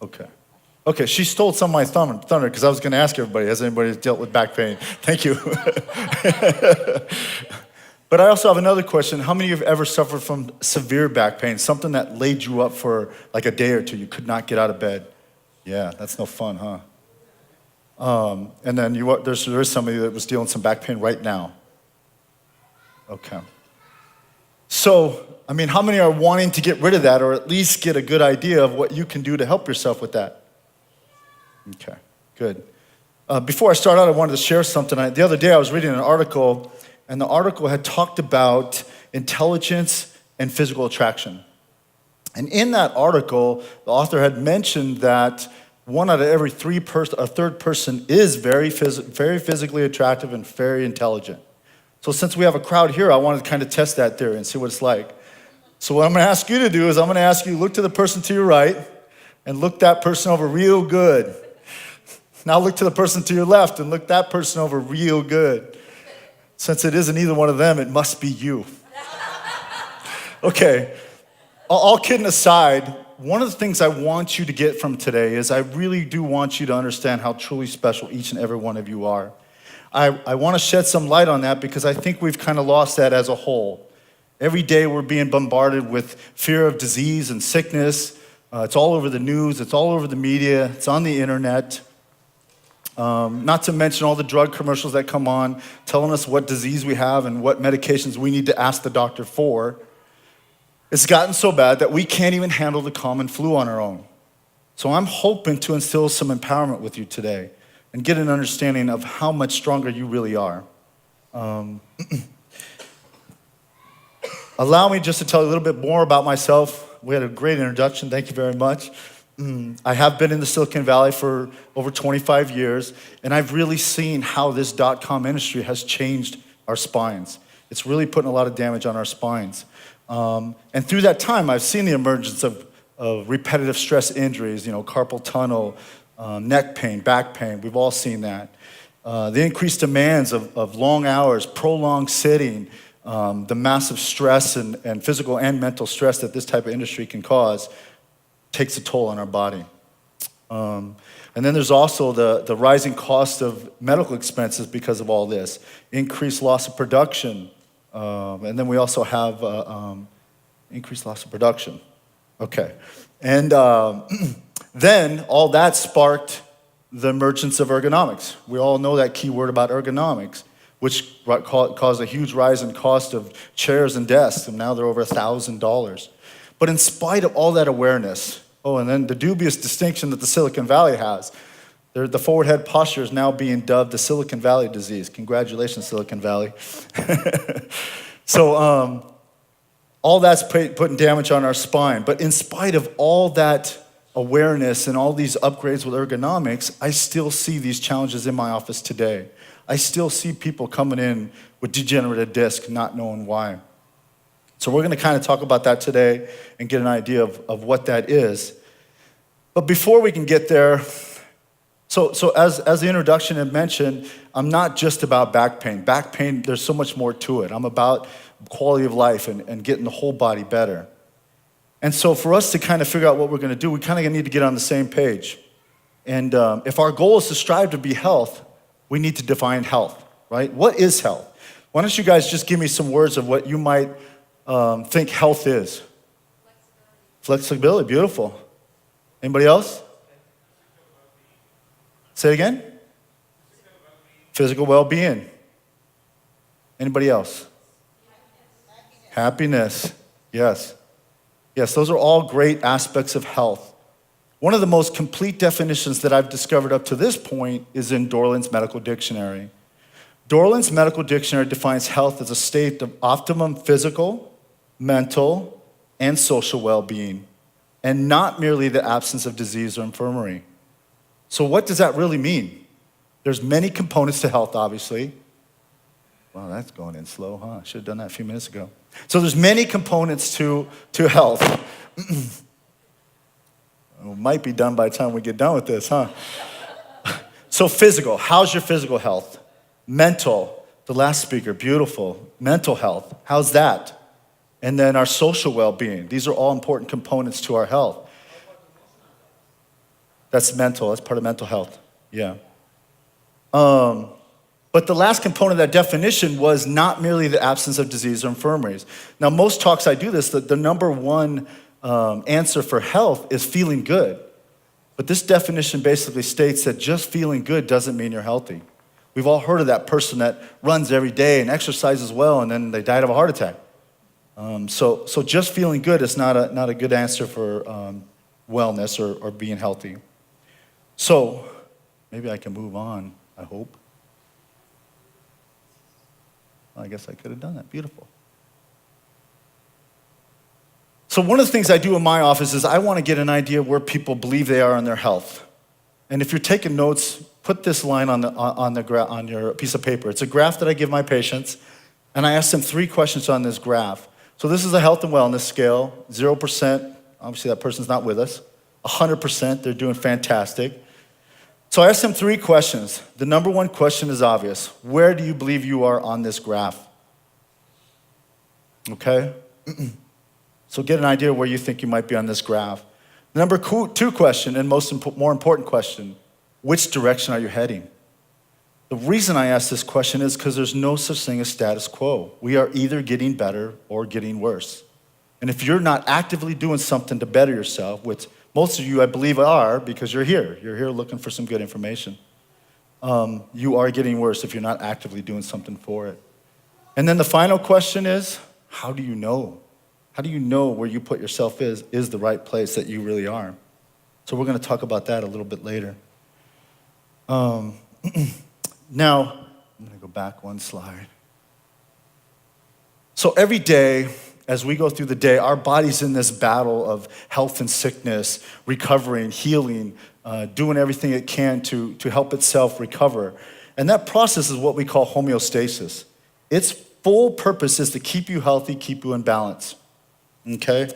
Okay. Okay, she stole some of my thunder because I was going to ask everybody, has anybody dealt with back pain? Thank you. But I also have another question. How many of you have ever suffered from severe back pain, something that laid you up for like a day or two? You could not get out of bed. Yeah, that's no fun, huh? And then there is somebody that was dealing with some back pain right now. Okay. So, I mean, how many are wanting to get rid of that or at least get a good idea of what you can do to help yourself with that? Okay, good. Before I start out, I wanted to share something. The other day I was reading an article, and the article had talked about intelligence and physical attraction. And in that article, the author had mentioned that one out of every a third person is very physically attractive and very intelligent. So since we have a crowd here, I wanted to kind of test that theory and see what it's like. So what I'm going to ask you to do is I'm going to ask you to look to the person to your right and look that person over real good. Now look to the person to your left and look that person over real good. Since it isn't either one of them, it must be you. Okay, all kidding aside, one of the things I want you to get from today is I really do want you to understand how truly special each and every one of you are. I want to shed some light on that because I think we've kind of lost that as a whole. Every day we're being bombarded with fear of disease and sickness. It's all over the news, it's all over the media, it's on the internet. Not to mention all the drug commercials that come on telling us what disease we have and what medications we need to ask the doctor for. It's gotten so bad that we can't even handle the common flu on our own. So I'm hoping to instill some empowerment with you today and get an understanding of how much stronger you really are. Allow me just to tell you a little bit more about myself. We had a great introduction, thank you very much. I have been in the Silicon Valley for over 25 years, and I've really seen how this .com industry has changed our spines. It's really putting a lot of damage on our spines. And through that time, I've seen the emergence of repetitive stress injuries, carpal tunnel, neck pain, back pain. We've all seen that. The increased demands of long hours, prolonged sitting, the massive stress and physical and mental stress that this type of industry can cause takes a toll on our body. And then there's also the rising cost of medical expenses because of all this, increased loss of production, and then we also have increased loss of production. Okay, and then all that sparked the emergence of ergonomics. We all know that key word about ergonomics, which caused a huge rise in cost of chairs and desks, and now they're over $1,000. But in spite of all that awareness, and then the dubious distinction that the Silicon Valley has, the forward head posture is now being dubbed the Silicon Valley disease. Congratulations, Silicon Valley. So all that's putting damage on our spine. But in spite of all that awareness and all these upgrades with ergonomics, I still see these challenges in my office today. I still see people coming in with degenerative disc, not knowing why. So we're going to kind of talk about that today and get an idea of what that is. But before we can get there, so as the introduction had mentioned, I'm not just about back pain. Back pain, there's so much more to it. I'm about quality of life and getting the whole body better. And so for us to kind of figure out what we're going to do, we kind of need to get on the same page. And if our goal is to strive to be health, we need to define health, right? What is health? Why don't you guys just give me some words of what you might think health is? Flexibility, beautiful. Anybody else? Say it again? Physical well-being. Anybody else? Happiness. Yes. Yes, those are all great aspects of health. One of the most complete definitions that I've discovered up to this point is in Dorland's Medical Dictionary. Dorland's Medical Dictionary defines health as a state of optimum physical, mental, and social well-being, and not merely the absence of disease or infirmary. So what does that really mean? There's many components to health, obviously. Wow, that's going in slow, huh? I should have done that a few minutes ago. So there's many components to health. It might be done by the time we get done with this, huh? So physical, how's your physical health? Mental, the last speaker, beautiful. Mental health, how's that? And then our social well-being. These are all important components to our health. That's mental. That's part of mental health. Yeah. But the last component of that definition was not merely the absence of disease or infirmaries. Now, most talks I do this, the number one answer for health is feeling good. But this definition basically states that just feeling good doesn't mean you're healthy. We've all heard of that person that runs every day and exercises well, and then they died of a heart attack. So just feeling good is not a good answer for wellness or being healthy. So maybe I can move on, I hope. I guess I could have done that. Beautiful. So one of the things I do in my office is I want to get an idea where people believe they are in their health. And if you're taking notes, put this line on your piece of paper. It's a graph that I give my patients, and I ask them 3 questions on this graph. So this is a health and wellness scale. 0%, obviously that person's not with us. 100%, they're doing fantastic. So I asked them 3 questions. The number one question is obvious. Where do you believe you are on this graph? Okay? So get an idea where you think you might be on this graph. The number 2 question, and more important question, which direction are you heading? The reason I ask this question is because there's no such thing as status quo. We are either getting better or getting worse. And if you're not actively doing something to better yourself, which most of you, I believe, are because you're here. You're here looking for some good information. You are getting worse if you're not actively doing something for it. And then the final question is, how do you know? How do you know where you put yourself is the right place that you really are? So we're going to talk about that a little bit later. Now, I'm going to go back one slide. So every day, as we go through the day, our body's in this battle of health and sickness, recovering, healing, doing everything it can to help itself recover. And that process is what we call homeostasis. Its full purpose is to keep you healthy, keep you in balance. Okay?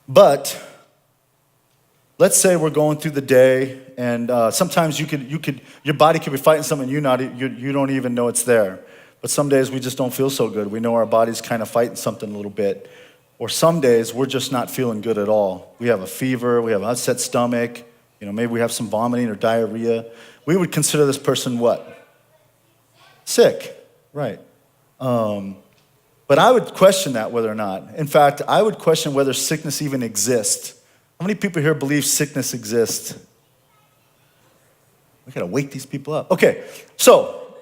But let's say we're going through the day, and sometimes your body could be fighting something you don't even know it's there. But some days we just don't feel so good. We know our body's kind of fighting something a little bit. Or some days we're just not feeling good at all. We have a fever, we have an upset stomach, maybe we have some vomiting or diarrhea. We would consider this person what? Sick, right. But I would question that whether or not. In fact, I would question whether sickness even exists. How many people here believe sickness exists? We gotta wake these people up. Okay, so,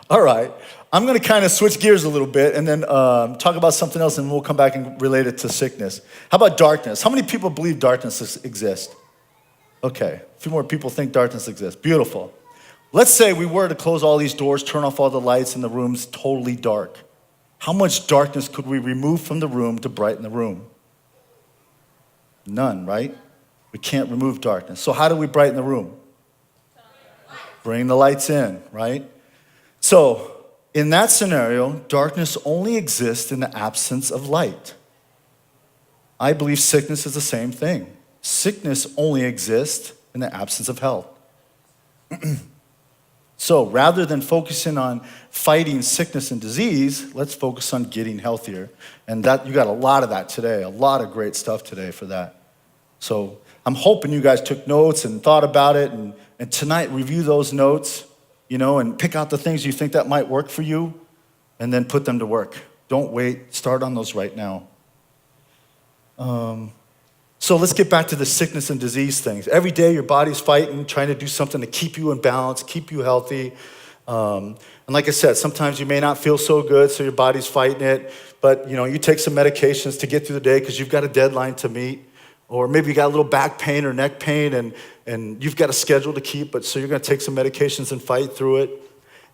all right. I'm gonna kind of switch gears a little bit and then talk about something else, and we'll come back and relate it to sickness. How about darkness? How many people believe darkness exists? Okay, a few more people think darkness exists. Beautiful. Let's say we were to close all these doors, turn off all the lights, and the room's totally dark. How much darkness could we remove from the room to brighten the room? None, right? We can't remove darkness. So how do we brighten the room? Bring the lights in, right? So in that scenario, darkness only exists in the absence of light. I believe sickness is the same thing. Sickness only exists in the absence of health. So rather than focusing on fighting sickness and disease, let's focus on getting healthier. And that you got a lot of that today, a lot of great stuff today for that. So I'm hoping you guys took notes and thought about it, and tonight review those notes, and pick out the things you think that might work for you, and then put them to work. Don't wait, start on those right now. So let's get back to the sickness and disease things. Every day your body's fighting, trying to do something to keep you in balance, keep you healthy. And like I said, sometimes you may not feel so good, so your body's fighting it. But you take some medications to get through the day because you've got a deadline to meet. Or maybe you got a little back pain or neck pain and you've got a schedule to keep, so you're gonna take some medications and fight through it.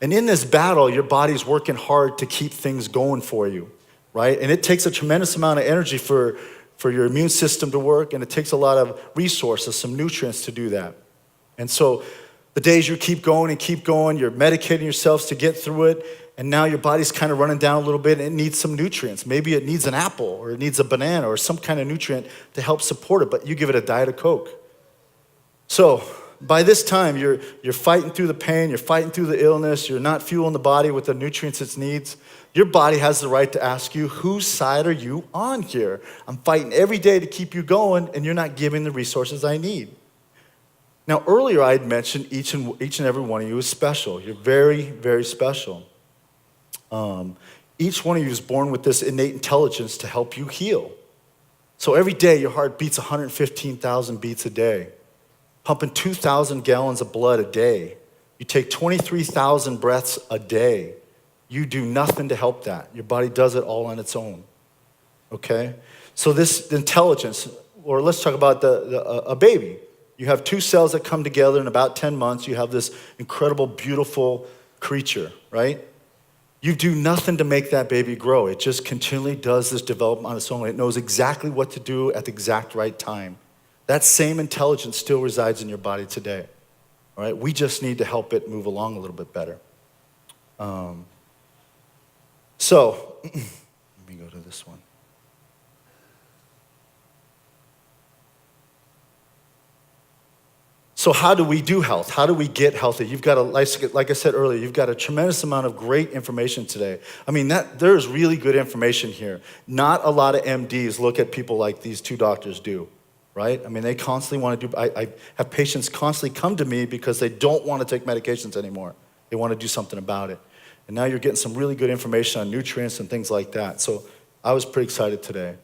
And in this battle, your body's working hard to keep things going for you, right? And it takes a tremendous amount of energy for your immune system to work, and it takes a lot of resources, some nutrients to do that. And so the days you keep going, you're medicating yourselves to get through it, and now your body's kind of running down a little bit, and it needs some nutrients. Maybe it needs an apple, or it needs a banana, or some kind of nutrient to help support it, but you give it a Diet of Coke. So by this time, you're fighting through the pain, you're fighting through the illness, you're not fueling the body with the nutrients it needs. Your body has the right to ask you, whose side are you on here? I'm fighting every day to keep you going, and you're not giving the resources I need. Now, earlier I had mentioned each and every one of you is special. You're very, very special. Each one of you is born with this innate intelligence to help you heal. So every day your heart beats 115,000 beats a day, pumping 2,000 gallons of blood a day. You take 23,000 breaths a day. You do nothing to help that. Your body does it all on its own, okay? So this intelligence, or let's talk about a baby. You have two cells that come together in about 10 months. You have this incredible, beautiful creature, right? You do nothing to make that baby grow. It just continually does this development on its own. It knows exactly what to do at the exact right time. That same intelligence still resides in your body today, all right? We just need to help it move along a little bit better. So, let me go to this one. So how do we do health? How do we get healthy? You've got like I said earlier, you've got a tremendous amount of great information today. I mean, there's really good information here. Not a lot of MDs look at people like these two doctors do, right? I mean, they constantly want to do, I have patients constantly come to me because they don't want to take medications anymore. They want to do something about it. And now you're getting some really good information on nutrients and things like that. So I was pretty excited today.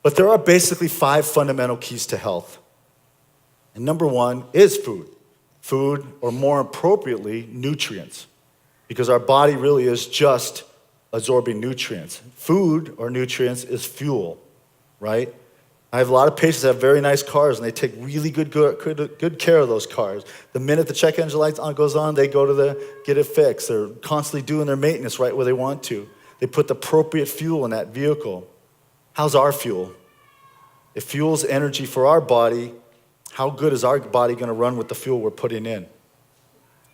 But there are basically 5 fundamental keys to health. And number 1 is food. Food, or more appropriately, nutrients. Because our body really is just absorbing nutrients. Food, or nutrients, is fuel, right? I have a lot of patients that have very nice cars, and they take really good care of those cars. The minute the check engine light goes on, they go to get it fixed. They're constantly doing their maintenance right where they want to. They put the appropriate fuel in that vehicle. How's our fuel? It fuels energy for our body. How good is our body going to run with the fuel we're putting in?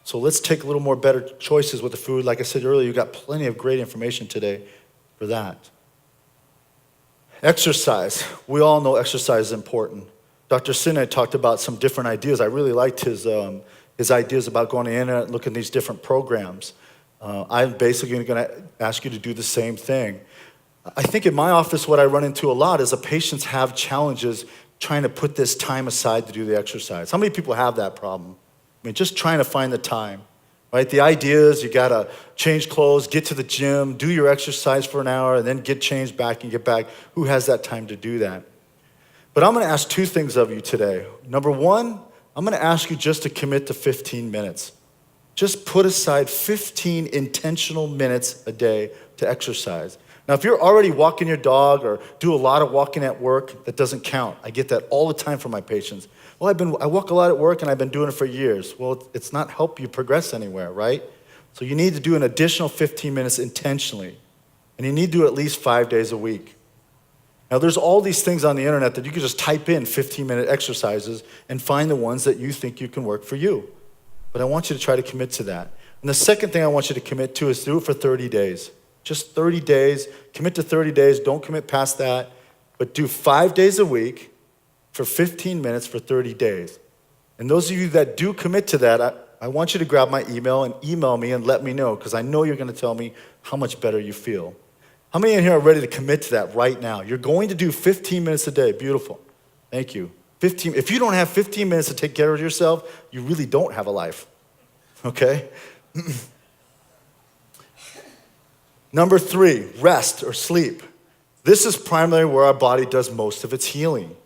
So let's take a little more better choices with the food. Like I said earlier, you got plenty of great information today for that. Exercise. We all know exercise is important. Dr. Sinha talked about some different ideas. I really liked his ideas about going to the internet and looking at these different programs. I'm basically going to ask you to do the same thing. I think in my office, what I run into a lot is the patients have challenges trying to put this time aside to do the exercise. How many people have that problem? I mean, just trying to find the time, right? The idea is you gotta change clothes, get to the gym, do your exercise for an hour, and then get changed back and get back. Who has that time to do that? But I'm gonna ask 2 things of you today. Number 1, I'm gonna ask you just to commit to 15 minutes. Just put aside 15 intentional minutes a day to exercise. Now, if you're already walking your dog or do a lot of walking at work, that doesn't count. I get that all the time from my patients. Well, I walk a lot at work and I've been doing it for years. Well, it's not help you progress anywhere, right? So you need to do an additional 15 minutes intentionally. And you need to do it at least 5 days a week. Now, there's all these things on the internet that you can just type in 15-minute exercises and find the ones that you think you can work for you. But I want you to try to commit to that. And the second thing I want you to commit to is do it for 30 days. Just 30 days, commit to 30 days, don't commit past that, but do 5 days a week for 15 minutes for 30 days. And those of you that do commit to that, I want you to grab my email and email me and let me know, because I know you're gonna tell me how much better you feel. How many in here are ready to commit to that right now? You're going to do 15 minutes a day, beautiful. Thank you. 15. If you don't have 15 minutes to take care of yourself, you really don't have a life, okay? Number 3, rest or sleep. This is primarily where our body does most of its healing,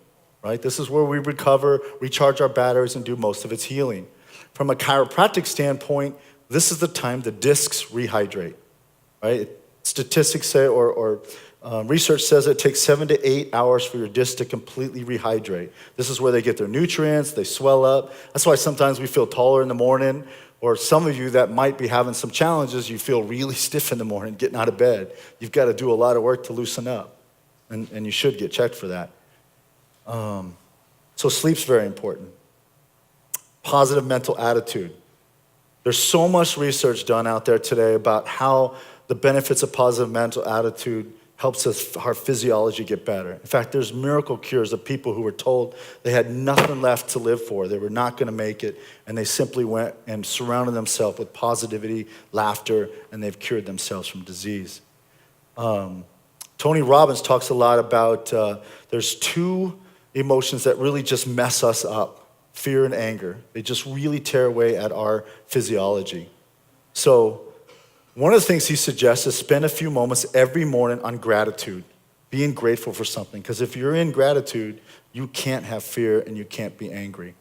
right? This is where we recover, recharge our batteries, and do most of its healing. From a chiropractic standpoint, this is the time the discs rehydrate, right? Statistics say, or research says it takes 7 to 8 hours for your discs to completely rehydrate. This is where they get their nutrients, they swell up. That's why sometimes we feel taller in the morning. Or some of you that might be having some challenges, you feel really stiff in the morning getting out of bed. You've got to do a lot of work to loosen up. And you should get checked for that. So sleep's very important. Positive mental attitude. There's so much research done out there today about how the benefits of positive mental attitude helps our physiology get better. In fact, there's miracle cures of people who were told they had nothing left to live for. They were not gonna make it, and they simply went and surrounded themselves with positivity, laughter, and they've cured themselves from disease. Tony Robbins talks a lot about there's two emotions that really just mess us up, fear and anger. They just really tear away at our physiology. So one of the things he suggests is spend a few moments every morning on gratitude, being grateful for something. Because if you're in gratitude, you can't have fear and you can't be angry.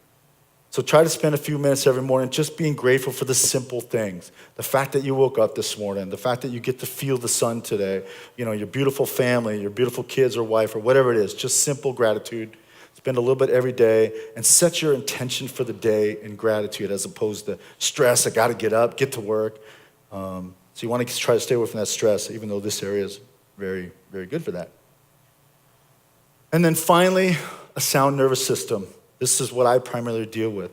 So try to spend a few minutes every morning just being grateful for the simple things. The fact that you woke up this morning, the fact that you get to feel the sun today, your beautiful family, your beautiful kids or wife or whatever it is, just simple gratitude. Spend a little bit every day and set your intention for the day in gratitude as opposed to stress, I gotta get up, get to work. So you wanna try to stay away from that stress, even though this area is very, very good for that. And then finally, a sound nervous system. This is what I primarily deal with.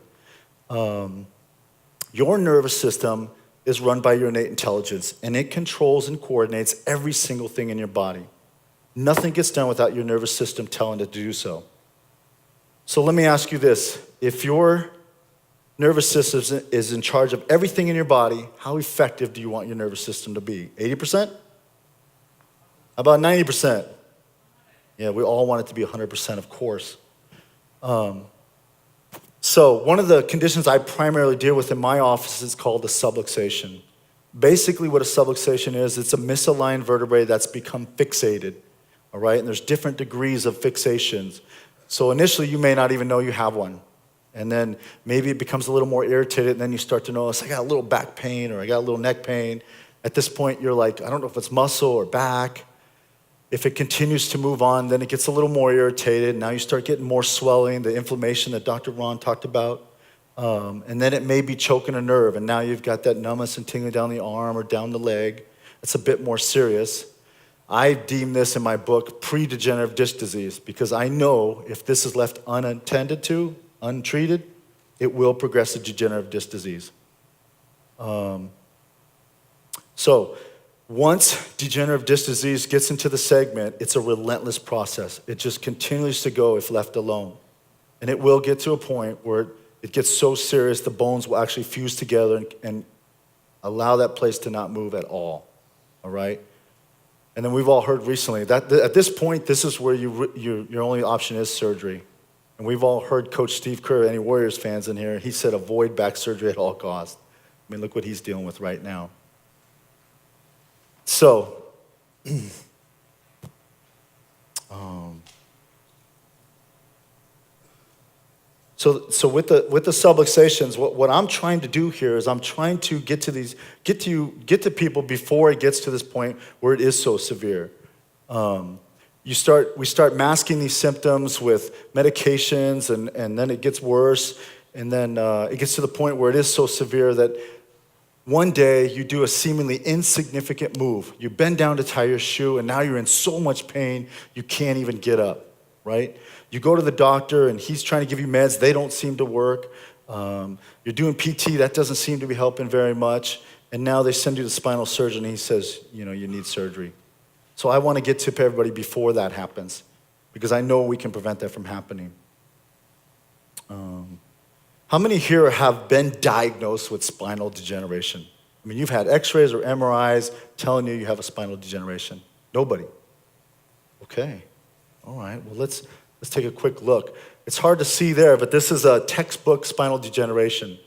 Your nervous system is run by your innate intelligence, and it controls and coordinates every single thing in your body. Nothing gets done without your nervous system telling it to do so. So let me ask you this. If your nervous system is in charge of everything in your body, how effective do you want your nervous system to be? 80%? How about 90%? Yeah, we all want it to be 100%, of course. So one of the conditions I primarily deal with in my office is called a subluxation. Basically what a subluxation is, it's a misaligned vertebrae that's become fixated, all right? And there's different degrees of fixations. So initially you may not even know you have one. And then maybe it becomes a little more irritated and then you start to notice, I got a little back pain or I got a little neck pain. At this point you're like, I don't know if it's muscle or back. If it continues to move on, then it gets a little more irritated. Now you start getting more swelling, the inflammation that Dr. Ron talked about. And then it may be choking a nerve, and now you've got that numbness and tingling down the arm or down the leg. It's a bit more serious. I deem this in my book pre-degenerative disc disease because I know if this is left unattended to, untreated, it will progress to degenerative disc disease. Once degenerative disc disease gets into the segment, it's a relentless process. It just continues to go if left alone. And it will get to a point where it gets so serious the bones will actually fuse together and allow that place to not move at all right? And then we've all heard recently that at this point, this is where your only option is surgery. And we've all heard Coach Steve Kerr, any Warriors fans in here, he said avoid back surgery at all costs. I mean, look what he's dealing with right now. So, so with the subluxations, what I'm trying to do here is I'm trying to get to people before it gets to this point where it is so severe. We start masking these symptoms with medications, and then it gets worse, and then it gets to the point where it is so severe that one day you do a seemingly insignificant move. You bend down to tie your shoe, and now you're in so much pain you can't even get up, right? You go to the doctor, and he's trying to give you meds. They don't seem to work. You're doing PT. That doesn't seem to be helping very much. And now they send you to the spinal surgeon, and he says, you need surgery. So I want to get to everybody before that happens because I know we can prevent that from happening. How many here have been diagnosed with spinal degeneration? I mean, you've had x-rays or MRIs telling you have a spinal degeneration. Nobody. Okay. All right. Well, let's take a quick look. It's hard to see there, but this is a textbook spinal degeneration.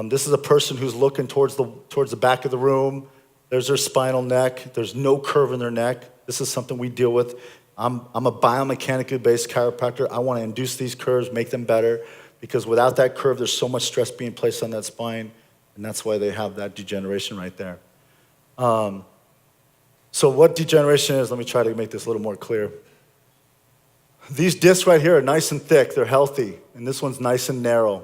This is a person who's looking towards the back of the room. There's their spinal neck. There's no curve in their neck. This is something we deal with. I'm a biomechanically based chiropractor. I want to induce these curves, make them better, because without that curve, there's so much stress being placed on that spine, and that's why they have that degeneration right there. So what degeneration is, let me try to make this a little more clear. These discs right here are nice and thick, they're healthy, and this one's nice and narrow.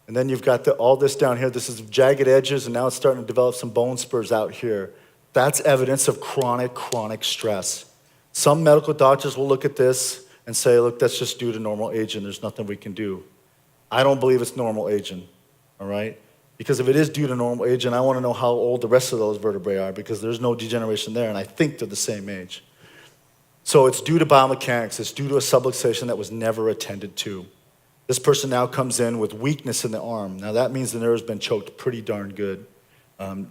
And then you've got all this down here, this is jagged edges, and now it's starting to develop some bone spurs out here. That's evidence of chronic stress. Some medical doctors will look at this and say, look, that's just due to normal aging, there's nothing we can do. I don't believe it's normal aging, all right? Because if it is due to normal aging, I want to know how old the rest of those vertebrae are because there's no degeneration there, and I think they're the same age. So it's due to biomechanics. It's due to a subluxation that was never attended to. This person now comes in with weakness in the arm. Now that means the nerve's been choked pretty darn good,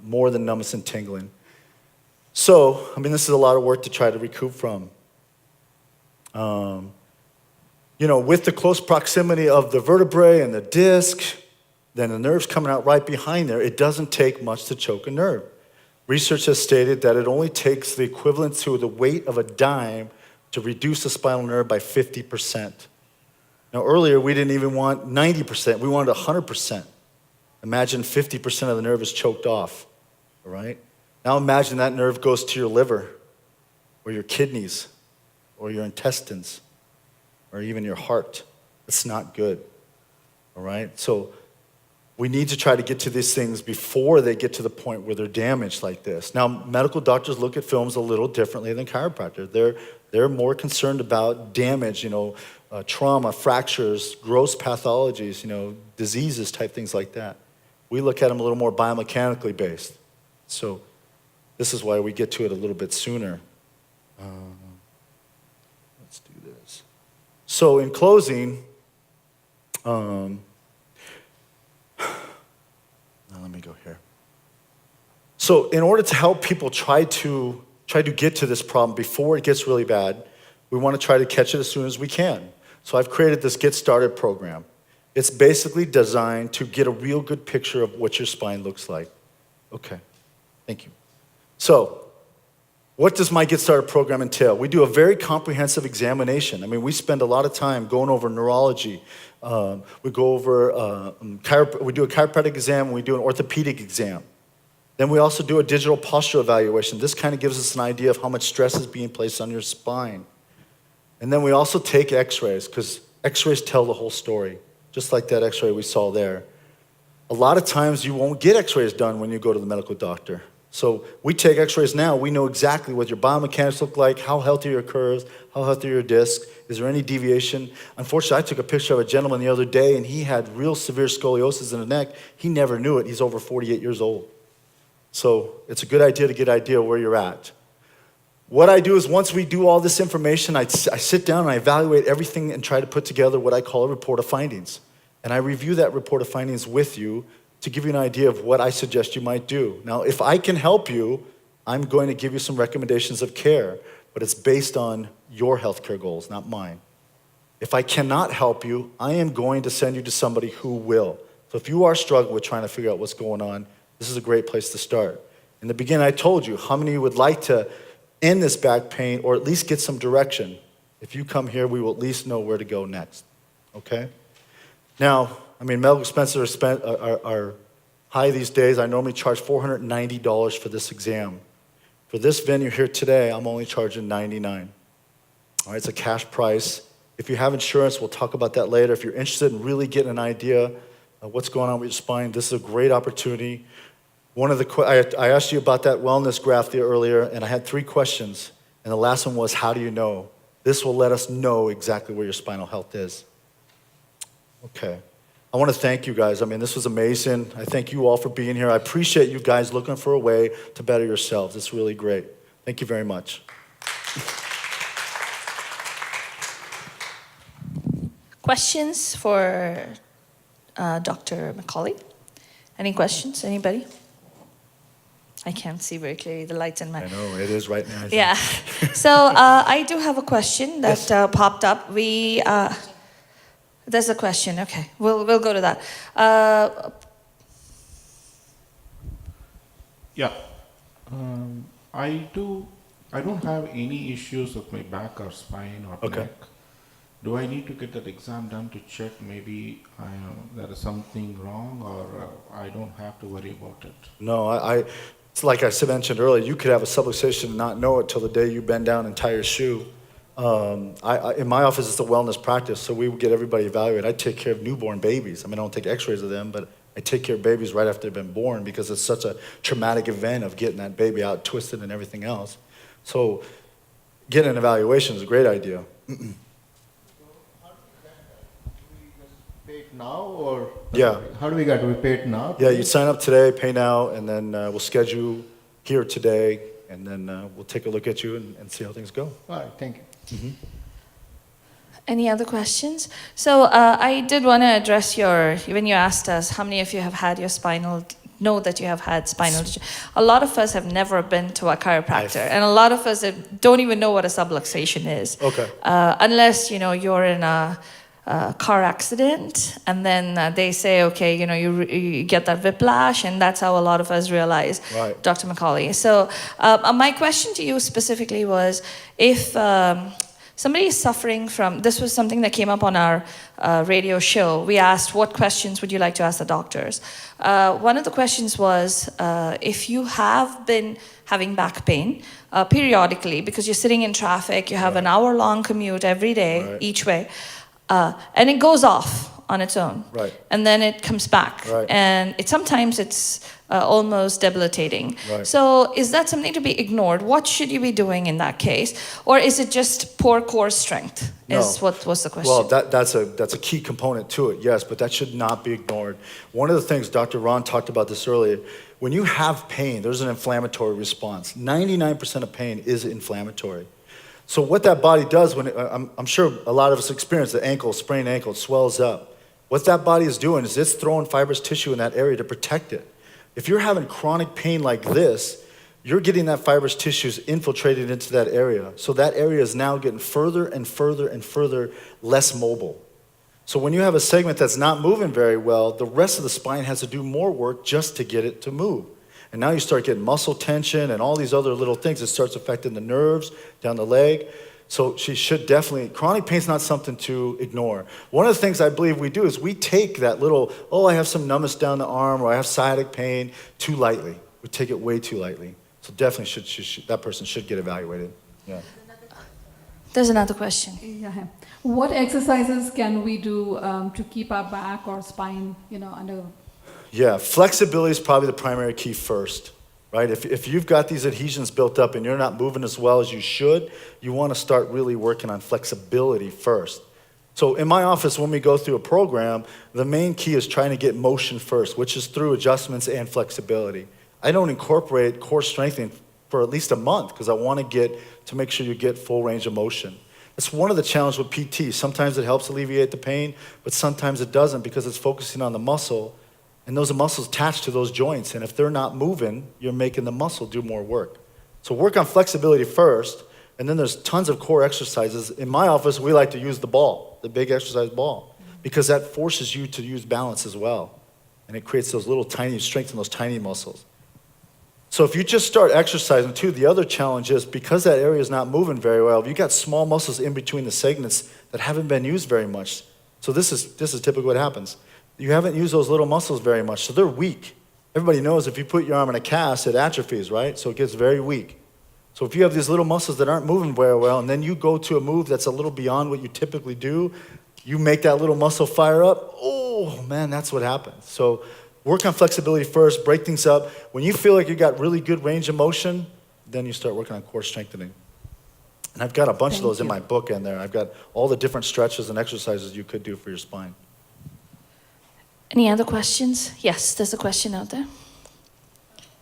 more than numbness and tingling. So, I mean, this is a lot of work to try to recoup from. With the close proximity of the vertebrae and the disc, then the nerves coming out right behind there, it doesn't take much to choke a nerve. Research has stated that it only takes the equivalent to the weight of a dime to reduce the spinal nerve by 50%. Now, earlier, we didn't even want 90%. We wanted 100%. Imagine 50% of the nerve is choked off, all right? Now imagine that nerve goes to your liver, or your kidneys, or your intestines, or even your heart. It's not good, all right? So we need to try to get to these things before they get to the point where they're damaged like this. Now, medical doctors look at films a little differently than chiropractors. They're more concerned about damage, trauma, fractures, gross pathologies, diseases, type things like that. We look at them a little more biomechanically based. So this is why we get to it a little bit sooner. Let's do this. So in closing, now let me go here. So in order to help people try to get to this problem before it gets really bad, we want to try to catch it as soon as we can. So I've created this Get Started program. It's basically designed to get a real good picture of what your spine looks like. Okay, thank you. So, what does my Get Started program entail? We do a very comprehensive examination. I mean, we spend a lot of time going over neurology. We go over, we do a chiropractic exam, and we do an orthopedic exam. Then we also do a digital posture evaluation. This kind of gives us an idea of how much stress is being placed on your spine. And then we also take x-rays, because x-rays tell the whole story, just like that x-ray we saw there. A lot of times you won't get x-rays done when you go to the medical doctor. So we take x-rays now, we know exactly what your biomechanics look like, how healthy are your curves, how healthy are your discs, is there any deviation? Unfortunately, I took a picture of a gentleman the other day and he had real severe scoliosis in the neck. He never knew it, he's over 48 years old. So it's a good idea to get an idea of where you're at. What I do is once we do all this information, I sit down and I evaluate everything and try to put together what I call a report of findings. And I review that report of findings with you to give you an idea of what I suggest you might do. Now, if I can help you, I'm going to give you some recommendations of care, but it's based on your healthcare goals, not mine. If I cannot help you, I am going to send you to somebody who will. So if you are struggling with trying to figure out what's going on, this is a great place to start. In the beginning, I told you how many would like to end this back pain or at least get some direction. If you come here, we will at least know where to go next, okay? Now, I mean, medical expenses are high these days. I normally charge $490 for this exam. For this venue here today, I'm only charging $99. All right, it's a cash price. If you have insurance, we'll talk about that later. If you're interested in really getting an idea of what's going on with your spine, this is a great opportunity. I asked you about that wellness graph there earlier, and I had 3 questions. And the last one was, how do you know? This will let us know exactly where your spinal health is. Okay. I want to thank you guys. I mean, this was amazing. I thank you all for being here. I appreciate you guys looking for a way to better yourselves. It's really great. Thank you very much. Questions for Dr. McCauley? Any questions? Anybody? I can't see very clearly. The lights in my... I know, it is right now. Yeah. So I do have a question that popped up. There's a question. Okay, we'll go to that. Yeah, I don't have any issues with my back or spine or neck. Do I need to get that exam done to check maybe there is something wrong, or I don't have to worry about it? No, it's like I mentioned earlier, you could have a subluxation and not know it till the day you bend down and tie your shoe. In my office, it's a wellness practice, so we would get everybody evaluated. I take care of newborn babies. I mean, I don't take x-rays of them, but I take care of babies right after they've been born because it's such a traumatic event of getting that baby out twisted and everything else. So getting an evaluation is a great idea. Now or yeah, how do we get? Do we pay it now? Yeah, you sign up today, pay now, and then we'll schedule here today, and then we'll take a look at you and see how things go. All right, thank you. Mm-hmm. Any other questions? So I did want to address when you asked us how many of you have had your spinal know that you have had spinal. A lot of us have never been to a chiropractor, and a lot of us don't even know what a subluxation is. Okay. Unless you're in a car accident, and then they say, okay, you get that whiplash, and that's how a lot of us realize, Right. Dr. McCauley. So my question to you specifically was, if somebody is suffering from, this was something that came up on our radio show. We asked, what questions would you like to ask the doctors? One of the questions was, if you have been having back pain periodically, because you're sitting in traffic, you have an hour-long commute every day, Right. each way, and it goes off on its own. Right. And then it comes back. Right. And sometimes it's almost debilitating. Right. So is that something to be ignored? What should you be doing in that case? Or is it just poor core strength, is No. what was the question? Well, that's a key component to it, yes, but that should not be ignored. One of the things, Dr. Ron talked about this earlier, when you have pain, there's an inflammatory response. 99% of pain is inflammatory. So what that body does, I'm sure a lot of us experience the ankle, sprained ankle, it swells up. What that body is doing is it's throwing fibrous tissue in that area to protect it. If you're having chronic pain like this, you're getting that fibrous tissues infiltrated into that area. So that area is now getting further and further and further less mobile. So when you have a segment that's not moving very well, the rest of the spine has to do more work just to get it to move. And now you start getting muscle tension and all these other little things. It starts affecting the nerves down the leg. So she should definitely, chronic pain is not something to ignore. One of the things I believe we do is we take that little, I have some numbness down the arm or I have sciatic pain, too lightly. We take it way too lightly. So definitely that person should get evaluated. Yeah. There's another question. Yeah. What exercises can we do to keep our back or spine, under? Yeah, flexibility is probably the primary key first, right? If you've got these adhesions built up and you're not moving as well as you should, you want to start really working on flexibility first. So in my office, when we go through a program, the main key is trying to get motion first, which is through adjustments and flexibility. I don't incorporate core strengthening for at least a month because I want to make sure you get full range of motion. That's one of the challenges with PT. Sometimes it helps alleviate the pain, but sometimes it doesn't because it's focusing on the muscle. And those are muscles attached to those joints. And if they're not moving, you're making the muscle do more work. So work on flexibility first, and then there's tons of core exercises. In my office, we like to use the ball, the big exercise ball, because that forces you to use balance as well. And it creates those little tiny, strengthen those tiny muscles. So if you just start exercising too, the other challenge is because that area is not moving very well, you got small muscles in between the segments that haven't been used very much. So this is typically what happens. You haven't used those little muscles very much, so they're weak. Everybody knows if you put your arm in a cast, it atrophies, right? So it gets very weak. So if you have these little muscles that aren't moving very well, and then you go to a move that's a little beyond what you typically do, you make that little muscle fire up, oh man, that's what happens. So work on flexibility first, break things up. When you feel like you got really good range of motion, then you start working on core strengthening. And I've got a bunch of those in my book in there. I've got all the different stretches and exercises you could do for your spine. Any other questions? Yes, there's a question out there.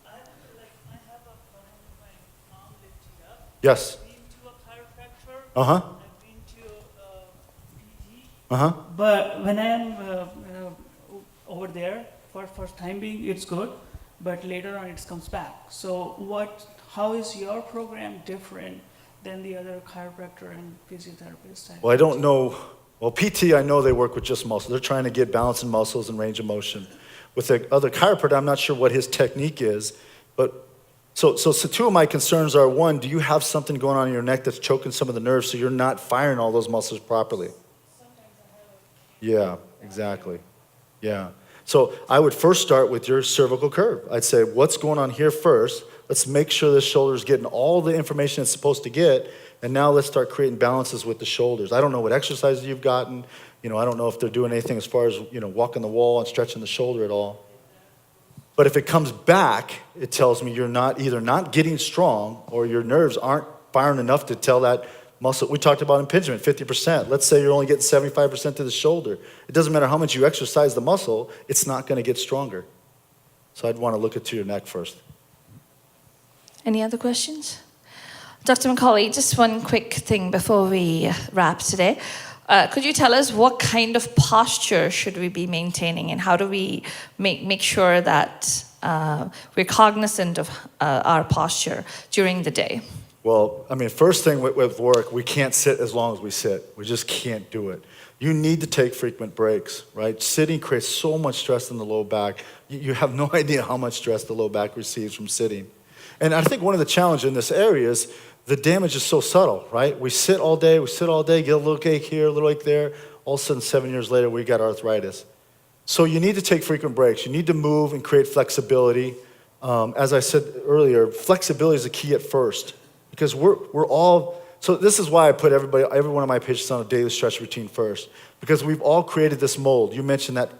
I have a problem with my arm lifting up. Yes. I've been to a chiropractor. Uh-huh. I've been to PT. Uh-huh. But when I am over there, for first time being, it's good, but later on it comes back. So how is your program different than the other chiropractor and physiotherapist? Well, I don't know. Well, PT, I know they work with just muscles. They're trying to get balance in muscles and range of motion. With the other chiropractor, I'm not sure what his technique is, but so two of my concerns are, one, do you have something going on in your neck that's choking some of the nerves so you're not firing all those muscles properly? Yeah, exactly. Yeah. So I would first start with your cervical curve. I'd say, what's going on here first? Let's make sure this shoulder is getting all the information it's supposed to get, and now let's start creating balances with the shoulders. I don't know what exercises you've gotten. I don't know if they're doing anything as far as, walking the wall and stretching the shoulder at all. But if it comes back, it tells me you're either not getting strong or your nerves aren't firing enough to tell that muscle. We talked about impingement, 50%. Let's say you're only getting 75% to the shoulder. It doesn't matter how much you exercise the muscle, it's not going to get stronger. So I'd want to look at your neck first. Any other questions? Dr. McCauley, just one quick thing before we wrap today. Could you tell us what kind of posture should we be maintaining, and how do we make sure that we're cognizant of our posture during the day? Well, I mean, first thing with work, we can't sit as long as we sit. We just can't do it. You need to take frequent breaks, right? Sitting creates so much stress in the low back. You have no idea how much stress the low back receives from sitting. And I think one of the challenges in this area is the damage is so subtle, right? We sit all day, get a little ache here, a little ache there. All of a sudden, 7 years later, we got arthritis. So you need to take frequent breaks. You need to move and create flexibility. As I said earlier, flexibility is the key at first. Because we're all, so this is why I put every one of my patients on a daily stretch routine first. Because we've all created this mold. You mentioned that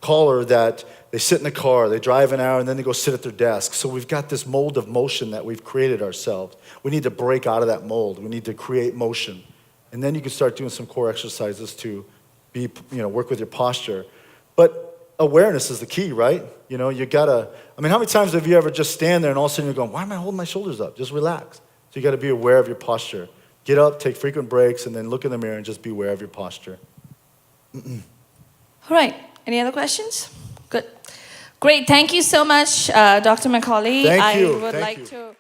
caller that they sit in the car, they drive an hour, and then they go sit at their desk. So we've got this mold of motion that we've created ourselves. We need to break out of that mold. We need to create motion. And then you can start doing some core exercises to work with your posture. But awareness is the key, right? You gotta, how many times have you ever just stand there and all of a sudden you're going, why am I holding my shoulders up? Just relax. So you gotta be aware of your posture. Get up, take frequent breaks, and then look in the mirror and just be aware of your posture. All right. Any other questions? Good. Great. Thank you so much, Dr. McCauley. Thank you. I would Thank like you. to